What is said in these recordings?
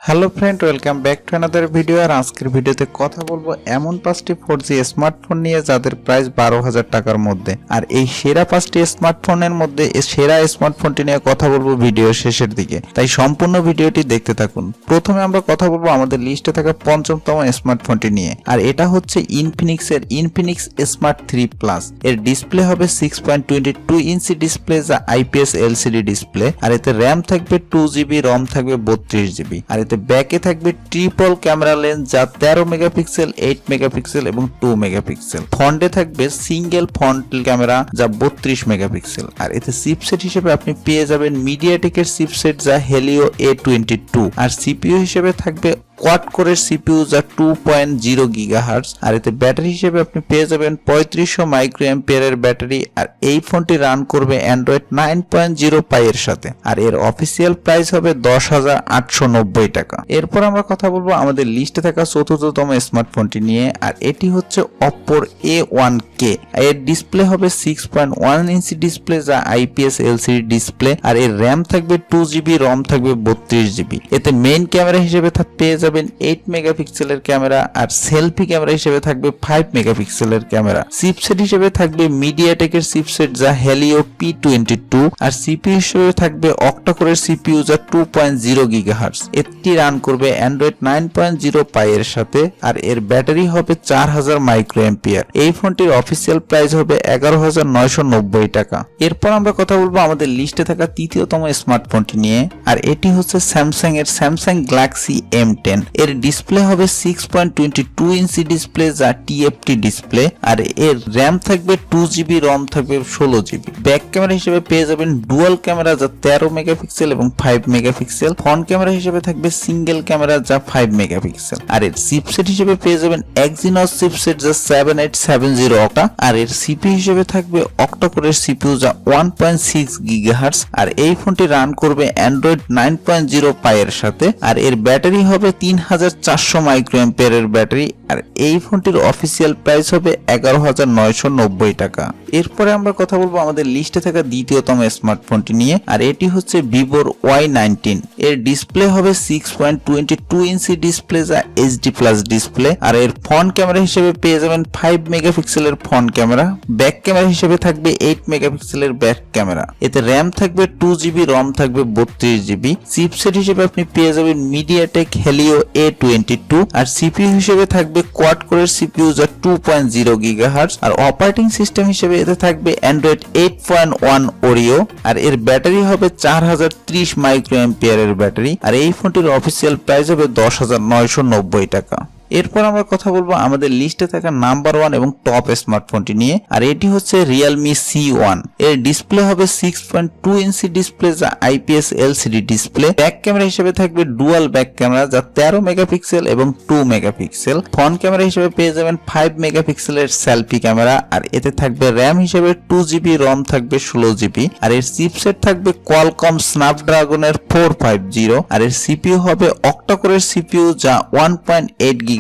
Hello friend, welcome back to another video. আর আজকের ভিডিওতে কথা বলবো এমন 5টি 4G স্মার্টফোন নিয়ে যাদের প্রাইস 12,000 টাকার মধ্যে। আর এই সেরা 5টি স্মার্টফোনের মধ্যে সেরা স্মার্টফোনটি নিয়ে কথা বলবো ভিডিও শেষের দিকে, তাই সম্পূর্ণ ভিডিওটি দেখতে থাকুন। প্রথমে আমরা কথা বলবো আমাদের লিস্টে থাকা 5ম স্মার্টফোনটি নিয়ে, আর এটা হচ্ছে ইনফিনিক্সের ইনফিনিক্স স্মার্ট 3 প্লাস। এর ডিসপ্লে হবে 6.22 ইঞ্চি ডিসপ্লে, যা IPS LCD ডিসপ্লে। আর এতে র্যাম থাকবে 2GB, রম থাকবে 32GB। আর ব্যাকে থাকবে ট্রিপল ক্যামেরা লেন্স, যা 13 মেগাপিক্সেল, 8 মেগাপিক্সেল এবং 2 মেগাপিক্সেল। ফ্রন্টে থাকবে সিঙ্গেল ফ্রন্ট ক্যামেরা, যা 32 মেগাপিক্সেল। আর এতে চিপসেট হিসেবে আপনি পেয়ে যাবেন মিডিয়াটেকের চিপসেট, যা হেলিও A22। আর সিপিইউ হিসেবে থাকবে কোয়াড কোরের সিপিইউ, যা 2.0 গিগাহার্টজ। আর এতে ব্যাটারি হিসেবে আপনি পেয়ে যাবেন 3500 মাইক্রোঅ্যাম্পিয়ারের ব্যাটারি। আর এই ফোনটি রান করবে অ্যান্ড্রয়েড 9.0 পাই এর সাথে। আর এর অফিসিয়াল প্রাইস হবে 10,890 টাকা। এরপর আমরা কথা বলবো আমাদের লিস্টে থাকা 4র্থতম স্মার্টফোনটি নিয়ে, আর এটি হচ্ছে অপ্পোর A1K। এর ডিসপ্লে হবে 6.1 ইঞ্চি ডিসপ্লে, যা IPS LCD ডিসপ্লে। আর এর র্যাম থাকবে 2GB, রম থাকবে 32GB। এতে মেইন ক্যামেরা হিসেবে পেয়ে যাবেন 8 মেগাপিক্সেলের ক্যামেরা। আর সেলফি ক্যামেরা হিসেবে থাকবে 5 মেগাপিক্সেলের ক্যামেরা। চিপসেট হিসেবে থাকবে মিডিয়াটেকের চিপসেট, যা হেলিও P22। আর সিপিইউ হিসেবে থাকবে অক্টা কোরের সিপিইউ, যা 2.0 গিগাহার্টজ। এটি রান করবে অ্যান্ড্রয়েড 9.0 পাই এর সাথে। আর এর ব্যাটারি হবে 4000 মাইক্রোঅ্যাম্পিয়ার। এই ফোনটির অফিসিয়াল প্রাইস হবে 11,990 টাকা। এরপর আমরা কথা বলবো আমাদের লিস্টে থাকা 3য়তম স্মার্টফোনটি নিয়ে, আর এটি হচ্ছে স্যামসাং এর স্যামসাং গ্যালাক্সি M10। এর ডিসপ্লে হবে 6.22 ইঞ্চি ডিসপ্লে, যা TFT ডিসপ্লে। আর এর র্যাম থাকবে 2GB, রম থাকবে 16GB। ব্যাক ক্যামেরা হিসেবে পেয়ে যাবেন ডুয়াল ক্যামেরা, যা 13 মেগাপিক্সেল এবং 5 মেগাপিক্সেল। ফ্রন্ট ক্যামেরা হিসেবে থাকবে সিঙ্গেল ক্যামেরা, যা 5 মেগাপিক্সেল। আর এর চিপসেট হিসেবে পেয়ে যাবেন এক্সিনোস চিপসেট, যা 7870 অক্টা। আর এর সিপিইউ হিসেবে থাকবে অক্টা কোরের সিপিইউ, যা 1.6 গিগাহার্টজ। আর এই ফোনটি রান করবে অ্যান্ড্রয়েড 9.0 পাই এর সাথে। আর এর ব্যাটারি হবে 3400 মাইক্রোঅ্যাম্পিয়ারের ব্যাটারি। আর এই ফোনটির অফিসিয়াল প্রাইস হবে 11,990 টাকা। এরপরে আমরা কথা বলবো আমাদের লিস্টে থাকা 2য়তম স্মার্টফোনটি নিয়ে, আর এটি হচ্ছে ভিভোর Y19। এর ডিসপ্লে হবে 6.22 ইঞ্চি ডিসপ্লে, যা HD প্লাস ডিসপ্লে। আর এর ফ্রন্ট ক্যামেরা হিসেবে পেয়ে যাবেন 5 মেগাপিক্সেলের ফ্রন্ট ক্যামেরা। ব্যাক ক্যামেরা হিসেবে থাকবে 8 মেগাপিক্সেলের ব্যাক ক্যামেরা। এতে র্যাম থাকবে 2GB, রম থাকবে 32GB। চিপসেট হিসেবে আপনি পেয়ে যাবেন মিডিয়াটেক হেলিও A22। আর সিপিইউ হিসেবে থাকবে কোয়াড কোরের সিপিইউ, যা 2.0 গিগাহার্টজ। আর অপারেটিং সিস্টেম হিসেবে এতে থাকবে অ্যান্ড্রয়েড 8.1 ওরিও। আর এর ব্যাটারি হবে 4030 মাইক্রোঅ্যাম্পিয়ারের ব্যাটারি। আর এই ফোনটির অফিসিয়াল প্রাইস হবে 10,990 টাকা। এরপর আমরা কথা বলবো আমাদের লিস্টে থাকা নাম্বার 1 এবং টপ স্মার্টফোনটি নিয়ে, আর এটি হচ্ছে Realme C1। এর ডিসপ্লে হবে 6.2 ইঞ্চি ডিসপ্লে, যা IPS LCD display. Back camera হিসেবে থাকবে ডুয়াল ব্যাক ক্যামেরা, যা 13 মেগাপিক্সেল এবং 2 মেগাপিক্সেল। ফ্রন্ট ক্যামেরা হিসেবে পেয়ে যাবেন 5 মেগাপিক্সেলের সেলফি ক্যামেরা। আর এতে থাকবে র্যাম হিসেবে 2GB, রম থাকবে 16GB। আর এর চিপসেট থাকবে কোয়ালকম স্ন্যাপড্রাগনের 450। আর এর সিপিইউ হবে অক্টা কোরের সিপিইউ, যা 1.8 গিগাহার্টজ।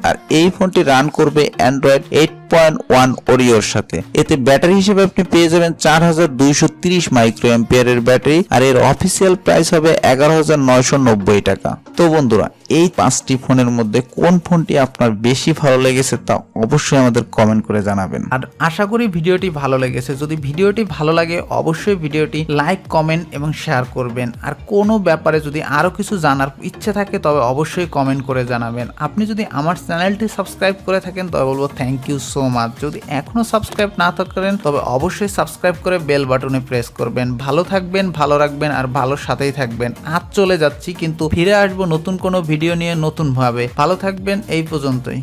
আর এই ফোনটি রান করবে অ্যান্ড্রয়েড 8.1 ওরিওর সাথে। এতে ব্যাটারি হিসেবে আপনি পেয়ে যাবেন 4230 মাইক্রোঅ্যাম্পিয়ারের ব্যাটারি। আর এর অফিসিয়াল প্রাইস হবে 11,990 টাকা। তো বন্ধুরা, এই 5টি ফোনের মধ্যে কোন ফোনটি আপনার বেশি ভালো লেগেছে তা অবশ্যই আমাদের কমেন্ট করে জানাবেন। আর আশা করি ভিডিওটি ভালো লেগেছে। যদি ভিডিওটি ভালো লাগে অবশ্যই ভিডিওটি লাইক, কমেন্ট এবং শেয়ার করবেন। আর কোনো ব্যাপারে যদি আরো কিছু জানার ইচ্ছে থাকে তবে অবশ্যই কমেন্ট করে জানাবেন। আপনি যদি আমার চ্যানেলটি সাবস্ক্রাইব করে থাকেন তবে বলবো থ্যাংক ইউ সো মাচ। যদি এখনো সাবস্ক্রাইব না করেন তবে অবশ্যই সাবস্ক্রাইব করে বেল বাটনে প্রেস করবেন। ভালো থাকবেন, ভালো রাখবেন আর ভালোর সাথেই থাকবেন। আজ চলে যাচ্ছি, কিন্তু ফিরে আসবো নতুন কোনো ভিডিও নিয়ে নতুন ভাবে। ভালো থাকবেন, এই পর্যন্তই।